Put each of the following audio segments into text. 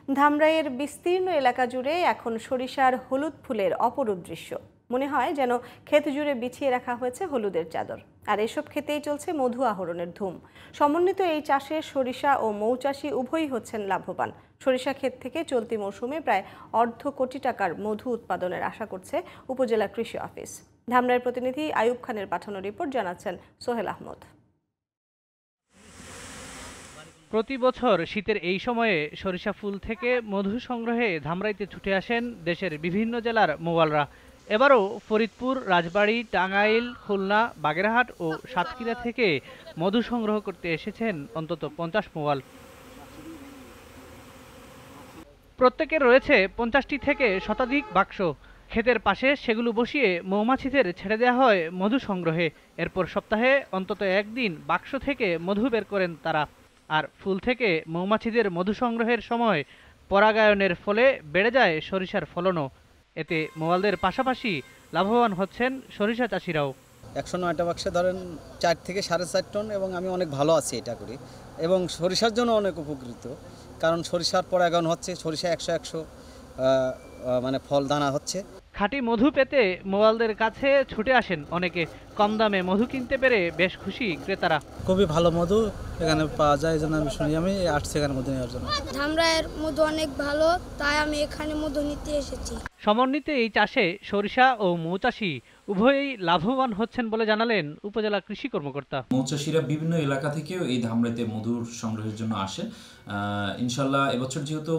ধামরাইয়ের বিস্তীর্ণ এলাকা জুড়ে এখন সরিষার হলুদ ফুলের অপরূপ দৃশ্য। মনে হয় যেন ক্ষেত জুড়ে বিছিয়ে রাখা হয়েছে হলুদের চাদর। আর এসব ক্ষেতেই চলছে মধু আহরণের ধুম। সমন্বিত এই চাষে সরিষা ও মৌচাষী উভয়ই হচ্ছেন লাভবান। সরিষা ক্ষেত থেকে চলতি মৌসুমে প্রায় $1.5 কোটি টাকার মধু উৎপাদনের আশা করছে উপজেলা কৃষি অফিস। ধামরাইয়ের প্রতিনিধি আয়ুব খানের পাঠানো রিপোর্ট জানাচ্ছেন সোহেল আহমদ। প্রতি বছর শীতের এই সময়ে সরিষা ফুল থেকে মধু সংগ্রহে ধামরাইতে ছুটে আসেন দেশের বিভিন্ন জেলার মৌয়ালরা। এবারও ফরিদপুর, রাজবাড়ী, টাঙ্গাইল, খুলনা, বাগেরহাট ও সাতক্ষীরা থেকে মধু সংগ্রহ করতে এসেছেন অন্তত 50 মৌয়াল। প্রত্যেকের রয়েছে 50টি থেকে শতাধিক বাক্স। ক্ষেতের পাশে সেগুলো বসিয়ে মৌমাছিদের ছেড়ে দেওয়া হয় মধু সংগ্রহে। এরপর সপ্তাহে অন্তত একদিন বাক্স থেকে মধু বের করেন তারা। আর ফুল থেকে মৌমাছিদের মধু সংগ্রহের সময় পরাগায়নের ফলে বেড়ে যায় সরিষার ফলনও। এতে মৌয়ালদের পাশাপাশি লাভবান হচ্ছেন সরিষা চাষিরাও। 109টা বাক্সে ধরেন 4 থেকে 4.5 টন, এবং আমি অনেক ভালো আছি এটা করি, এবং সরিষার জন্য অনেক উপকৃত, কারণ সরিষার পরাগায়ন হচ্ছে, সরিষা 100 মানে ফল দানা হচ্ছে। খাঁটি মধু পেতে মৌয়ালদের কাছে ছুটে আসেন অনেকে। কম দামে মধু কিনতে পেরে বেশ খুশি ক্রেতারা। খুবই ভালো মধু এখানে পাওয়া যায়, যেন আমি শুনি, আমি আসছি এখানে মধু নেওয়ার জন্য। ধামরাইয়ের মধু অনেক ভালো, তাই আমি এখানে মধু নিতে এসেছি। সমন্বিত এই চাষে সরিষা ও মৌচাষী উভয়ই লাভবান হচ্ছেন বলে জানালেন উপজেলা কৃষি কর্মকর্তা। মৌচাষীরা বিভিন্ন এলাকা থেকেও এই ধামরাইতে মধুর সংগ্রহের জন্য আসেন। ইনশাল্লাহ এবছর যেহেতু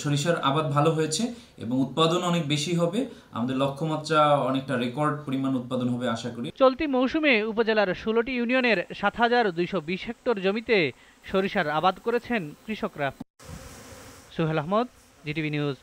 সরিষার আবাদ ভালো হয়েছে এবং উৎপাদন অনেক বেশি হবে, আমাদের লক্ষ্যমাত্রা অনেকটা রেকর্ড পরিমাণ উৎপাদন হবে আশা করি। চলতি মৌসুমে উপজেলার 16টি ইউনিয়নের 7,220 হেক্টর জমিতে সরিষার আবাদ করেছেন কৃষকরা। Sohel Ahmed, GTV news.